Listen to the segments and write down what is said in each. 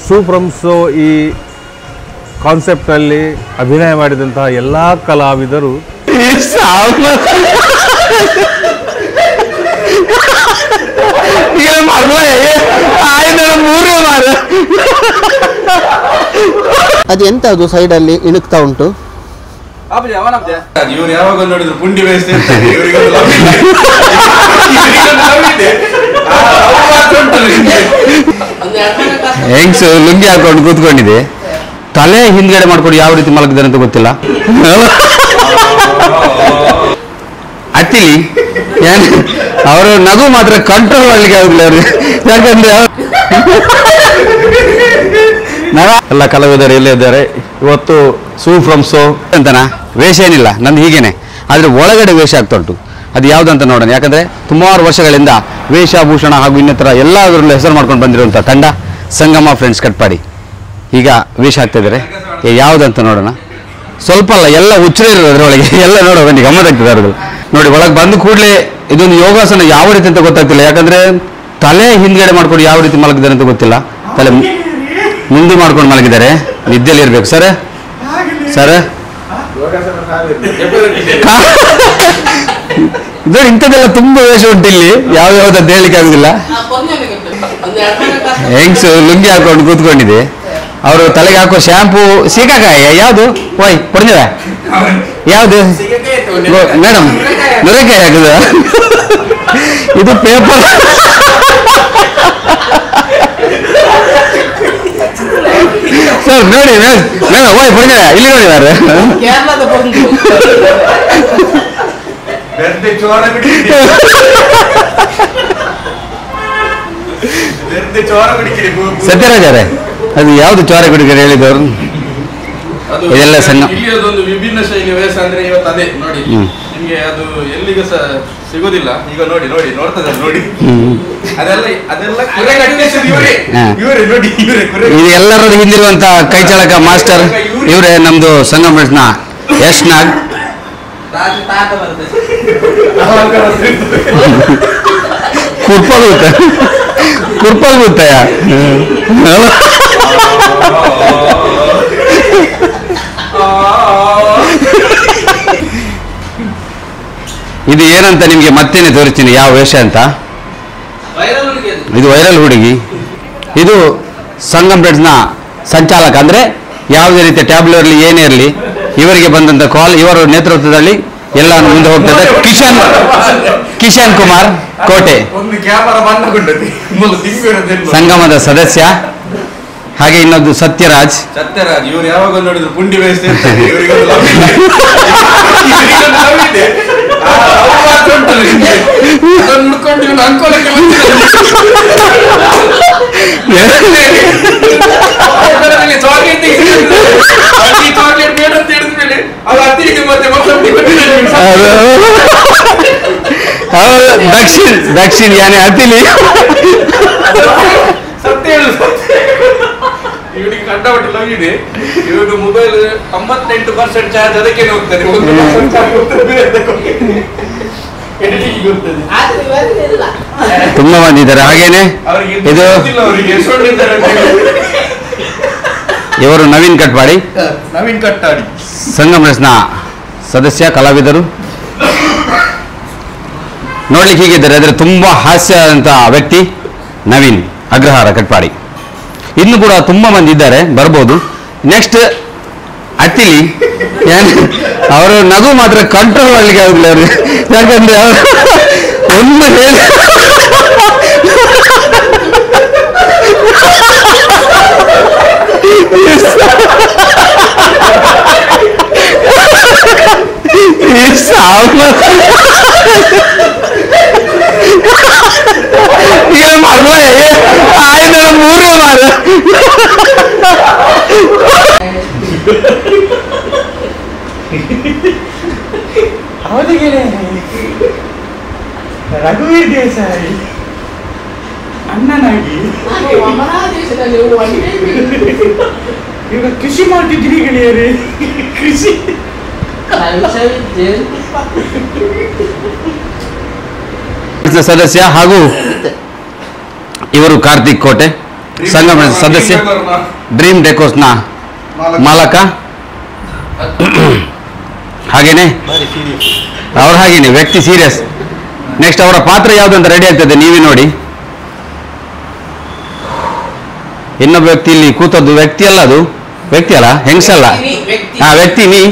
ಸೂಪ್ರಂಸೋ ಈ ಕಾನ್ಸೆಪ್ಟಲ್ಲಿ ಅಭಿನಯ ಮಾಡಿದಂತಹ ಎಲ್ಲ ಕಲಾವಿದರು ಅದೆಂತ ಅದು ಸೈಡಲ್ಲಿ ಇಣುಕ್ತಾ ಉಂಟು. ಇವ್ರು ಯಾವಾಗ ನೋಡಿದ್ರು ಪುಂಡಿ ಬೇಯಿಸ್ತಾ ಹೆಂಗ್ಸು ಲುಂಗಿ ಹಾಕೊಂಡು ಕೂತ್ಕೊಂಡಿದೆ, ತಲೆ ಹಿಂದ್ಗಡೆ ಮಾಡ್ಕೊಂಡು ಯಾವ ರೀತಿ ಮಲಗಿದ್ದಾರೆ ಅಂತ ಗೊತ್ತಿಲ್ಲ. ಅತ್ತಿಲಿ ಅವರು ನಗು ಮಾತ್ರ ಕಂಟ್ರೋಲ್ ಮಾಡ್ಲಿಕ್ಕೆ ಆಗುದಿಲ್ಲ ಅವ್ರಿಗೆ. ಯಾಕಂದ್ರೆ ಎಲ್ಲ ಕಲಾವಿದರು ಎಲ್ಲೇ ಇದ್ದಾರೆ. ಇವತ್ತು ಸೂಪ್ರಂಸೋ ಅಂತನಾ ವೇಷ ಏನಿಲ್ಲ ನಂದು ಹೀಗೇನೆ, ಆದ್ರೆ ಒಳಗಡೆ ವೇಷ ಆಗ್ತಾ ಉಂಟು. ಅದು ಯಾವುದಂತ ನೋಡೋಣ. ಯಾಕಂದ್ರೆ ಸುಮಾರು ವರ್ಷಗಳಿಂದ ವೇಷಭೂಷಣ ಹಾಗೂ ಇನ್ನಿತರ ಎಲ್ಲದರಲ್ಲೂ ಹೆಸರು ಮಾಡ್ಕೊಂಡು ಬಂದಿರುವಂಥ ತಂಡ ಸಂಗಮ ಫ್ರೆಂಡ್ಸ್ ಕಟ್ಪಾಡಿ ಈಗ ವೇಷ ಆಗ್ತಾ ಇದ್ದಾರೆ. ಯಾವುದಂತ ನೋಡೋಣ. ಸ್ವಲ್ಪ ಅಲ್ಲ, ಎಲ್ಲ ಹುಚ್ಚರೇ ಇರೋದು ಅದರೊಳಗೆ. ಎಲ್ಲ ನೋಡೋ ಬನ್ನಿ, ಗಮ್ಮತ್ತಾಗ್ತದೆ ಅವ್ರದ್ದು. ನೋಡಿ, ಒಳಗೆ ಬಂದ ಕೂಡಲೇ ಇದೊಂದು ಯೋಗಾಸನ ಯಾವ ರೀತಿ ಅಂತ ಗೊತ್ತಾಗ್ತಿಲ್ಲ. ಯಾಕಂದ್ರೆ ತಲೆ ಹಿಂದ್ಗಡೆ ಮಾಡ್ಕೊಂಡು ಯಾವ ರೀತಿ ಮಲಗಿದ್ದಾರೆ ಅಂತ ಗೊತ್ತಿಲ್ಲ. ತಲೆ ಮುಂದೆ ಮಾಡ್ಕೊಂಡು ಮಲಗಿದ್ದಾರೆ. ನಿದ್ದೆಯಲ್ಲಿ ಇರ್ಬೇಕು ಸರ್. ಸರ್ ಇದು ಇಂಥದ್ದೆಲ್ಲ ತುಂಬಾ ವೇಷ ಉಂಟು ಇಲ್ಲಿ. ಯಾವ್ಯಾವ್ದು ಹೇಳಲಿಕ್ಕೆ ಆಗುದಿಲ್ಲ. ಹೆಂಗ್ಸು ಲುಂಗಿ ಹಾಕೊಂಡು ಕೂತ್ಕೊಂಡಿದೆ. ಅವರು ತಲೆಗೆ ಹಾಕೋ ಶಾಂಪೂ ಸೀಕಾಕಾಯಿ ಯಾವುದು ಓಯ್ ಪೊರ್ಜವ ಯಾವುದು ಮೇಡಮ್ ನುರೆಕಾಯಿ ಹಾಕುದ ಇದು ಪೇಪರ್. ಸರ್ ನೋಡಿ ಮೇಡಮ್ ಓಯ್ ಪೊರ್ಜವ ಇಲ್ಲಿ ನೋಡಿದಾರೆ. ಸತ್ಯರಾಜರೇ, ಅದು ಯಾವ್ದು ಚೋರ ಗುಡಿಗರು ಹೇಳಿದವರು? ಇದೆಲ್ಲ ಸಣ್ಣ ಇಲ್ಲಿಯದೊಂದು ವಿಭಿನ್ನ ಶೈಲಿ ವೇಷ ಅಂದ್ರೆ ಇವತ್ತು ಅದೇ ನೋಡಿ. ನಿಮ್ಗೆ ಅದು ಎಲ್ಲಿಗೂ ಸಹ ಸಿಗೋದಿಲ್ಲ. ಈಗ ನೋಡಿ ನೋಡಿ ನೋಡ್ತದೆ ನೋಡಿ. ಅದೆಲ್ಲ ಇದು ಎಲ್ಲರದ್ದು ಹಿಂದಿರುವಂತ ಕೈಚಳಕ ಮಾಸ್ಟರ್ ಇವರೇ. ನಮ್ದು ಸಂಗಮ ಫ್ರೆಂಡ್ಸ್ನ ಯಶ್ ನಾಗ್. ಕುರ್ಪಲ್ಗುತ್ತಯ್ಯ ಇದು ಏನಂತ ನಿಮ್ಗೆ ಮತ್ತೇನೆ ತೋರಿಸ್ತೀನಿ ಯಾವ ವೇಷ ಅಂತ. ಇದು ವೈರಲ್ ಹುಡುಗಿ. ಇದು ಸಂಗಮ್ ಫ್ರೆಂಡ್ಸ್ನ ಸಂಚಾಲಕ. ಅಂದ್ರೆ ಯಾವುದೇ ರೀತಿಯ ಟ್ಯಾಬ್ಲೆಟ್ ಇರಲಿ ಏನೇ ಇರಲಿ ಇವರಿಗೆ ಬಂದಂತ ಕಾಲ್ ಇವರ ನೇತೃತ್ವದಲ್ಲಿ ಎಲ್ಲ ಮುಂದೆ ಹೋಗ್ತದೆ. ಕಿಶನ್ ಕುಮಾರ್ ಕೋಟೆ ಸಂಗಮದ ಸದಸ್ಯ. ಹಾಗೆ ಇನ್ನೊಂದು ಸತ್ಯರಾಜ್. ಇವ್ರು ಯಾವಾಗ ನೋಡಿದ್ರು ಪುಂಡಿ ಬೇಯಿಸ್ತಾ ದಕ್ಷಿಣ ಯಾನೆ ಅತಿಲಿ ಇವನಿಗೆ ಕಂಡಪಟ್ಟು ಲವ್ ಇದೆ. ಇವನು ಮೊಬೈಲ್ 98% ಚಾರ್ಜ್ ಅದಕ್ಕೆ ಹೋಗ್ತದೆ. ತುಂಬಾ ಮಂದಿ ಇದ್ದಾರೆ. ಹಾಗೇನೆ ಇದು ಇವರು ನವೀನ್ ಕಟ್ಪಾಡಿ ಸಂಗಮ್ ಫ್ರೆಂಡ್ಸ್ನ ಸದಸ್ಯ ಕಲಾವಿದರು. ನೋಡ್ಲಿಕ್ಕೆ ಹೀಗಿದ್ದಾರೆ. ಆದರೆ ತುಂಬಾ ಹಾಸ್ಯ ಅಂತ ವ್ಯಕ್ತಿ ನವೀನ್ ಅಗ್ರಹಾರ ಕಟ್ಪಾಡಿ. ಇನ್ನು ಕೂಡ ತುಂಬಾ ಮಂದಿ ಇದ್ದಾರೆ, ಬರ್ಬೋದು. ನೆಕ್ಸ್ಟ್ ಅತ್ತಿಲಿ ಅವರು ನಗು ಮಾತ್ರ ಕಂಟ್ರೋಲ್ ಮಾಡ್ಲಿಕ್ಕೆ ಆಗುದಿಲ್ಲ ಅವ್ರಿಗೆ. ಯಾಕಂದ್ರೆ ಅವರು ಒಂದು ಹೇಳಿ ಮೂರು ಮಾರ ರಘುವೀರ್ ದೇಸಾಯಿ ಅಣ್ಣನಾಗಿ ಇವಾಗ ಕೃಷಿ ಮಾಡ್ತಿದ್ರಿ ಗೆಳೆಯರೇ. ಕೃಷಿ ಸದಸ್ಯ ಹಾಗೂ ಇವರು ಕಾರ್ತಿಕ್ ಕೋಟೆ ಸಂಗಮ ಸದಸ್ಯ, ಡ್ರೀಮ್ ಡೆಕೋರ್ಸ್ನ ಮಾಲಕ. ಹಾಗೇನೆ ಅವ್ರ ಹಾಗೇನೆ ವ್ಯಕ್ತಿ ಸೀರಿಯಸ್. ನೆಕ್ಸ್ಟ್ ಅವರ ಪಾತ್ರ ಯಾವುದು ಅಂತ ರೆಡಿ ಆಗ್ತದೆ, ನೀವೇ ನೋಡಿ. ಇನ್ನೊಬ್ಬ ವ್ಯಕ್ತಿ ಇಲ್ಲಿ ಕೂತದ್ದು ವ್ಯಕ್ತಿ ಅಲ್ಲ, ಅದು ವ್ಯಕ್ತಿ ಅಲ್ಲ, ಹೆಂಗಸಲ್ಲ. ವ್ಯಕ್ತಿ ನೀ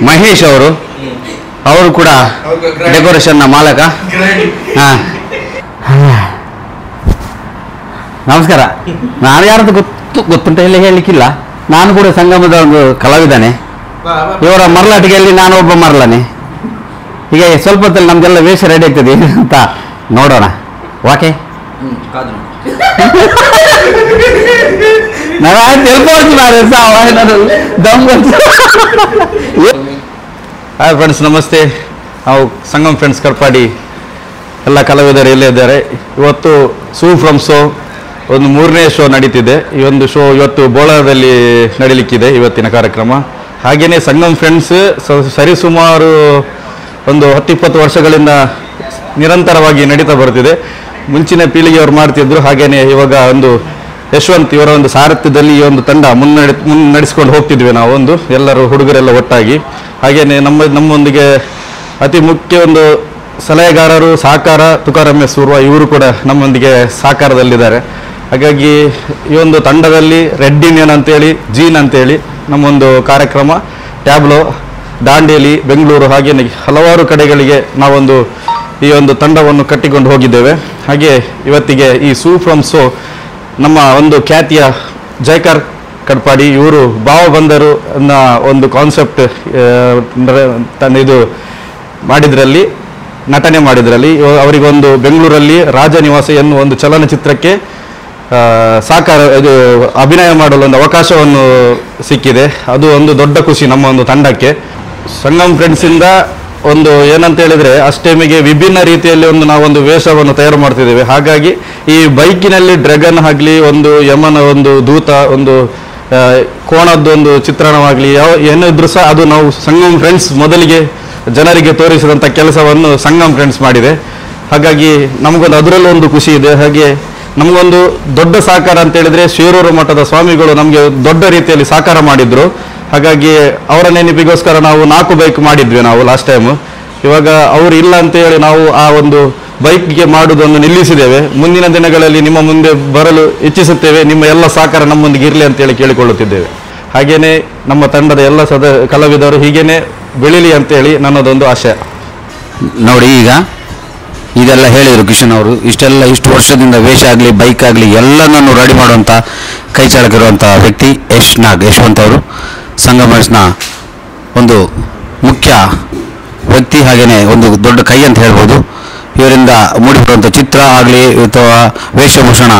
ಮಹೇಶ್ ಅವರು ಕೂಡ ಡೆಕೋರೇಷನ್ನ ಮಾಲಕ. ನಮಸ್ಕಾರ. ನಾನು ಯಾರದ್ದು ಗೊತ್ತುಂಟ ಇಲ್ಲ ಹೇಳಲಿಕ್ಕಿಲ್ಲ. ನಾನು ಕೂಡ ಸಂಗಮದ ಒಂದು ಕಲಾವಿದನೇ. ಇವರ ಮರಲಾಟಿಗೆಯಲ್ಲಿ ನಾನು ಒಬ್ಬ ಮರಳನೆ. ಈಗ ಸ್ವಲ್ಪ ಹೊತ್ತಲ್ಲಿ ನಮ್ದೆಲ್ಲ ವೇಷ ರೆಡಿ ಆಗ್ತದೆ ಅಂತ ನೋಡೋಣ. ಓಕೆ, ಹಾಯ್ ಫ್ರೆಂಡ್ಸ್, ನಮಸ್ತೆ. ನಾವು ಸಂಗಮ್ ಫ್ರೆಂಡ್ಸ್ ಕಟ್ಪಾಡಿ ಎಲ್ಲ ಕಲಾವಿದರು ಎಲ್ಲೇ ಇದ್ದಾರೆ. ಇವತ್ತು ಸೂ ಫ್ರಮ್ ಸೋ ಒಂದು 3ನೇ ಶೋ ನಡೀತಿದೆ. ಈ ಒಂದು ಶೋ ಇವತ್ತು ಬೋಳಾದಲ್ಲಿ ನಡೀಲಿಕ್ಕಿದೆ ಇವತ್ತಿನ ಕಾರ್ಯಕ್ರಮ. ಹಾಗೆಯೇ ಸಂಗಮ್ ಫ್ರೆಂಡ್ಸ್ ಸರಿಸುಮಾರು ಒಂದು 10-20 ವರ್ಷಗಳಿಂದ ನಿರಂತರವಾಗಿ ನಡೀತಾ ಬರ್ತಿದೆ. ಮುಂಚಿನ ಪೀಳಿಗೆಯವರು ಮಾಡ್ತಿದ್ರು. ಹಾಗೆಯೇ ಇವಾಗ ಒಂದು ಯಶವಂತ್ ಇವರ ಒಂದು ಸಾರಥ್ಯದಲ್ಲಿ ಈ ಒಂದು ತಂಡ ನಡೆಸ್ಕೊಂಡು ಹೋಗ್ತಿದ್ವಿ ನಾವು, ಒಂದು ಎಲ್ಲರೂ ಹುಡುಗರೆಲ್ಲ ಒಟ್ಟಾಗಿ. ಹಾಗೆಯೇ ನಮ್ಮೊಂದಿಗೆ ಅತಿ ಮುಖ್ಯ ಒಂದು ಸಲಹೆಗಾರರು ಸಹಕಾರ ತುಕಾರಾಮ್ ಸೂರ್ವ, ಇವರು ಕೂಡ ನಮ್ಮೊಂದಿಗೆ ಸಹಕಾರದಲ್ಲಿದ್ದಾರೆ. ಹಾಗಾಗಿ ಈ ಒಂದು ತಂಡದಲ್ಲಿ ರೆಡ್ ಇಂಡಿಯನ್ ಅಂತೇಳಿ, ಜೀನ್ ಅಂತೇಳಿ ನಮ್ಮೊಂದು ಕಾರ್ಯಕ್ರಮ ಟ್ಯಾಬ್ಲೋ, ದಾಂಡೇಲಿ, ಬೆಂಗಳೂರು ಹಾಗೆಯೇ ಹಲವಾರು ಕಡೆಗಳಿಗೆ ನಾವೊಂದು ಈ ಒಂದು ತಂಡವನ್ನು ಕಟ್ಟಿಕೊಂಡು ಹೋಗಿದ್ದೇವೆ. ಹಾಗೆ ಇವತ್ತಿಗೆ ಈ ಸೂ ಫ್ರಮ್ ಸೋ ನಮ್ಮ ಒಂದು ಖ್ಯಾತಿಯ ಜಯಕಾರ್ ಕಡ್ಪಾಡಿ ಇವರು ಭಾವ ಬಂದರು ಅನ್ನೋ ಒಂದು ಕಾನ್ಸೆಪ್ಟ್ ಇದು ಮಾಡಿದ್ರಲ್ಲಿ, ನಟನೆ ಮಾಡಿದ್ರಲ್ಲಿ ಅವರಿಗೊಂದು ಬೆಂಗಳೂರಲ್ಲಿ ರಾಜನಿವಾಸ ಎನ್ನುವ ಒಂದು ಚಲನಚಿತ್ರಕ್ಕೆ ಸಾಕಾರ ಇದು ಅಭಿನಯ ಮಾಡಲು ಒಂದು ಅವಕಾಶವನ್ನು ಸಿಕ್ಕಿದೆ. ಅದು ಒಂದು ದೊಡ್ಡ ಖುಷಿ ನಮ್ಮ ಒಂದು ತಂಡಕ್ಕೆ. ಸಂಗಮ್ ಫ್ರೆಂಡ್ಸಿಂದ ಒಂದು ಏನಂತ ಹೇಳಿದರೆ ಅಷ್ಟೇಮಿಗೆ ವಿಭಿನ್ನ ರೀತಿಯಲ್ಲಿ ನಾವೊಂದು ವೇಷವನ್ನು ತಯಾರು ಮಾಡ್ತಿದ್ದೇವೆ. ಹಾಗಾಗಿ ಈ ಬೈಕಿನಲ್ಲಿ ಡ್ರ್ಯಾಗನ್ ಆಗಲಿ, ಒಂದು ಯಮನ ಒಂದು ದೂತ, ಒಂದು ಕೋಣದ್ದೊಂದು ಚಿತ್ರಣವಾಗಲಿ ಏನಿದ್ರು ಸಹ ಅದು ನಾವು ಸಂಗಮ್ ಫ್ರೆಂಡ್ಸ್ ಮೊದಲಿಗೆ ಜನರಿಗೆ ತೋರಿಸಿದಂಥ ಕೆಲಸವನ್ನು ಸಂಗಮ್ ಫ್ರೆಂಡ್ಸ್ ಮಾಡಿದೆ. ಹಾಗಾಗಿ ನಮಗೊಂದು ಅದರಲ್ಲೂ ಒಂದು ಖುಷಿ ಇದೆ. ಹಾಗೆ ನಮಗೊಂದು ದೊಡ್ಡ ಸಹಕಾರ ಅಂತ ಹೇಳಿದರೆ ಶಿರೂರು ಮಠದ ಸ್ವಾಮಿಗಳು ನಮಗೆ ದೊಡ್ಡ ರೀತಿಯಲ್ಲಿ ಸಹಕಾರ ಮಾಡಿದ್ರು. ಹಾಗಾಗಿ ಅವರ ನೆನಪಿಗೋಸ್ಕರ ನಾವು 4 ಬೈಕ್ ಮಾಡಿದ್ವಿ ನಾವು ಲಾಸ್ಟ್ ಟೈಮು. ಇವಾಗ ಅವರು ಇಲ್ಲ ಅಂತೇಳಿ ನಾವು ಆ ಒಂದು ಬೈಕ್ಗೆ ಮಾಡುವುದನ್ನು ನಿಲ್ಲಿಸಿದ್ದೇವೆ. ಮುಂದಿನ ದಿನಗಳಲ್ಲಿ ನಿಮ್ಮ ಮುಂದೆ ಬರಲು ಇಚ್ಛಿಸುತ್ತೇವೆ. ನಿಮ್ಮ ಎಲ್ಲ ಸಹಕಾರ ನಮ್ಮೊಂದಿಗೆ ಇರಲಿ ಅಂತೇಳಿ ಕೇಳಿಕೊಳ್ಳುತ್ತಿದ್ದೇವೆ. ಹಾಗೆಯೇ ನಮ್ಮ ತಂಡದ ಎಲ್ಲ ಕಲಾವಿದರು ಹೀಗೇನೆ ಬೆಳೀಲಿ ಅಂತೇಳಿ ನನ್ನದೊಂದು ಆಶಯ. ನೋಡಿ, ಈಗ ಇದೆಲ್ಲ ಹೇಳಿದರು ಕಿಶನ್ ಅವರು. ಇಷ್ಟು ವರ್ಷದಿಂದ ವೇಷ ಆಗಲಿ, ಬೈಕ್ ಆಗಲಿ ಎಲ್ಲನೂ ರೆಡಿ ಮಾಡುವಂಥ ಕೈ ಚಾಲಕರುವಂಥ ವ್ಯಕ್ತಿ ಯಶವಂತ್ ಅವರು, ಸಂಗಮರ್ಸ್ನ ಒಂದು ಮುಖ್ಯ ವ್ಯಕ್ತಿ. ಹಾಗೆಯೇ ಒಂದು ದೊಡ್ಡ ಕೈ ಅಂತ ಹೇಳ್ಬೋದು. ಇವರಿಂದ ಮೂಡಿಬರುವಂಥ ಚಿತ್ರ ಆಗಲಿ ಅಥವಾ ವೇಷಭೂಷಣ,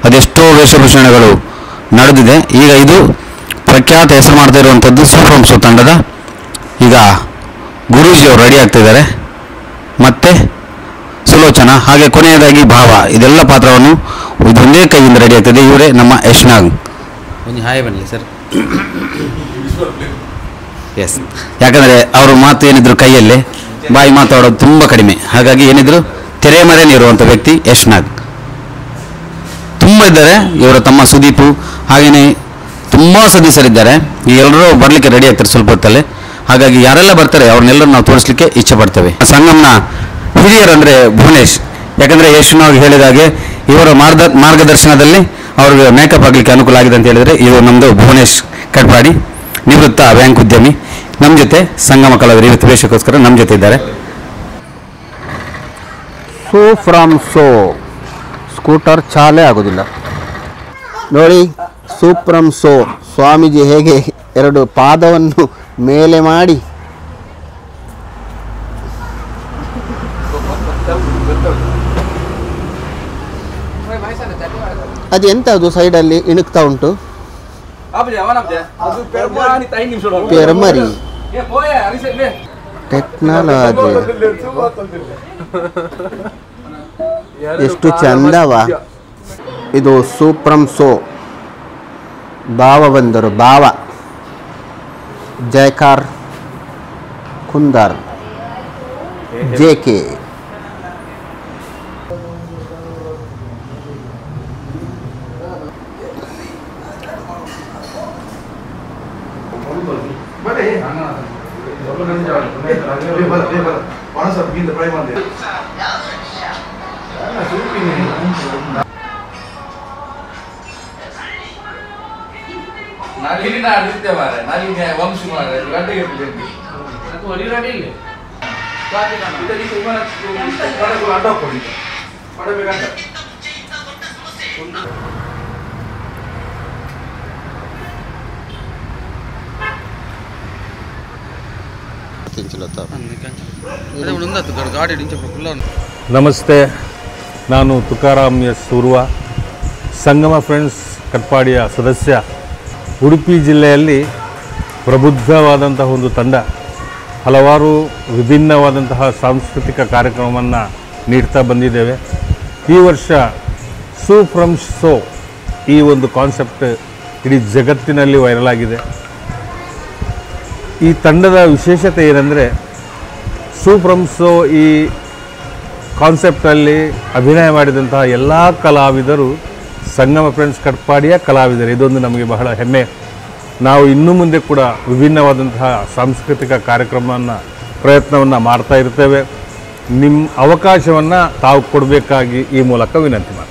ಅದೆಷ್ಟೋ ವೇಷಭೂಷಣಗಳು ನಡೆದಿದೆ. ಈಗ ಇದು ಪ್ರಖ್ಯಾತ ಹೆಸರು ಮಾಡ್ತಾ ಇರುವಂಥದ್ದು ಸೂ ಫ್ರಮ್ ಸೋ ತಂಡದ. ಈಗ ಗುರೂಜಿಯವರು ರೆಡಿ ಆಗ್ತಿದ್ದಾರೆ, ಮತ್ತು ಸುಲೋಚನಾ, ಹಾಗೆ ಕೊನೆಯದಾಗಿ ಭಾವ. ಇದೆಲ್ಲ ಪಾತ್ರವನ್ನು ಇದೊಂದೇ ಕೈಯಿಂದ ರೆಡಿ ಆಗ್ತದೆ. ಇವರೇ ನಮ್ಮ ಯಶ್ನಾಗ್. ಒಂದು ಹಾಯ್ ಬನ್ನಿ ಸರ್. ಎಸ್, ಯಾಕಂದರೆ ಅವರು ಮಾತು ಏನಿದ್ರು ಕೈಯಲ್ಲೇ, ಬಾಯಿ ಮಾತಾಡೋದು ತುಂಬ ಕಡಿಮೆ. ಹಾಗಾಗಿ ಏನಿದ್ರು ತೆರೆಮರೆನೇ ಇರುವಂಥ ವ್ಯಕ್ತಿ ಯಶ್ನಾಗ್. ತುಂಬ ಇದ್ದಾರೆ. ಇವರ ತಮ್ಮ ಸುದೀಪು, ಹಾಗೆಯೇ ತುಂಬ ಸದಸ್ಯರಿದ್ದಾರೆ. ಈ ಎಲ್ಲರೂ ಬರಲಿಕ್ಕೆ ರೆಡಿ ಆಗ್ತಾರೆ ಸ್ವಲ್ಪ ಹೊತ್ತಲ್ಲೇ. ಹಾಗಾಗಿ ಯಾರೆಲ್ಲ ಬರ್ತಾರೆ ಅವ್ರನ್ನೆಲ್ಲರೂ ನಾವು ತೋರಿಸಲಿಕ್ಕೆ ಇಚ್ಛೆ ಪಡ್ತೇವೆ. ಸಂಗಮ್ನ ಹಿರಿಯರಂದರೆ ಭುವನೇಶ್. ಯಾಕಂದರೆ ಯಶ್ನಾಗ್ ಹೇಳಿದ ಹಾಗೆ ಇವರ ಮಾರ್ಗದರ್ಶನದಲ್ಲಿ ಅವ್ರಿಗೆ ಮೇಕಪ್ ಆಗಲಿಕ್ಕೆ ಅನುಕೂಲ ಆಗಿದೆ ಅಂತ ಹೇಳಿದರೆ ಇದು ನಮ್ಮದು ಭುವನೇಶ್ ಕಟ್ಪಾಡಿ, ನಿವೃತ್ತ ಬ್ಯಾಂಕ್ ಉದ್ಯಮಿ. ನಮ್ಮ ಜೊತೆ ಸಂಗಮ ಕಲಾವಿದರು ಇವತ್ತು ವೇಷಕ್ಕೋಸ್ಕರ ನಮ್ಮ ಜೊತೆ ಇದ್ದಾರೆ. ಸೂ ಫ್ರಮ್ ಸೋ ಸ್ಕೂಟರ್ ಚಾಲೇ ಆಗೋದಿಲ್ಲ ನೋಡಿ. ಸೂ ಫ್ರಮ್ ಸೋ ಸ್ವಾಮೀಜಿ ಹೇಗೆ 2 ಪಾದವನ್ನು ಮೇಲೆ ಮಾಡಿ ಅದು ಎಂಥದ್ದು ಸೈಡಲ್ಲಿ ಇಣುಕ್ತಾ ಉಂಟು? ಪೆರ್ಮರಿ ಟೆಕ್ನಾಲಜಿ ಎಷ್ಟು ಚಂದವ. ಇದು ಸೂ ಫ್ರಮ್ ಸೋ ಭಾವ ಬಂದರು. ಭಾವ ಜಯಕಾರ್ ಕುಂದಾರ್ JK. ನಾಲಿನ ಆದಿತ್ಯ ಮಾರೆ ನಾಲಿನ ವಂಶ ಮಾರೆ ಗಂಟೆಗೆ ನಮಸ್ತೆ, ನಾನು ತುಕಾರಾಮ್ ಎಸ್ ಉರ್ವ, ಸಂಗಮ ಫ್ರೆಂಡ್ಸ್ ಕಟ್ಪಾಡಿಯ ಸದಸ್ಯ. ಉಡುಪಿ ಜಿಲ್ಲೆಯಲ್ಲಿ ಪ್ರಬುದ್ಧವಾದಂತಹ ಒಂದು ತಂಡ ಹಲವಾರು ವಿಭಿನ್ನವಾದಂತಹ ಸಾಂಸ್ಕೃತಿಕ ಕಾರ್ಯಕ್ರಮವನ್ನು ನೀಡ್ತಾ ಬಂದಿದ್ದೇವೆ. ಈ ವರ್ಷ ಸೂ ಫ್ರಮ್ ಸೋ ಈ ಒಂದು ಕಾನ್ಸೆಪ್ಟ್ ಇಡೀ ಜಗತ್ತಿನಲ್ಲಿ ವೈರಲ್ ಆಗಿದೆ. ಈ ತಂಡದ ವಿಶೇಷತೆ ಏನಂದರೆ, ಸೂ ಫ್ರಮ್ ಸೋ ಈ ಕಾನ್ಸೆಪ್ಟಲ್ಲಿ ಅಭಿನಯ ಮಾಡಿದಂತಹ ಎಲ್ಲ ಕಲಾವಿದರು ಸಂಗಮ ಫ್ರೆಂಡ್ಸ್ ಕಟ್ಪಾಡಿಯ ಕಲಾವಿದರು. ಇದೊಂದು ನಮಗೆ ಬಹಳ ಹೆಮ್ಮೆ. ನಾವು ಇನ್ನು ಮುಂದೆ ಕೂಡ ವಿಭಿನ್ನವಾದಂತಹ ಸಾಂಸ್ಕೃತಿಕ ಪ್ರಯತ್ನವನ್ನು ಮಾಡ್ತಾ ಇರ್ತೇವೆ. ನಿಮ್ಮ ಅವಕಾಶವನ್ನು ತಾವು ಕೊಡಬೇಕಾಗಿ ಈ ಮೂಲಕ ವಿನಂತಿ ಮಾಡ್ತೀನಿ.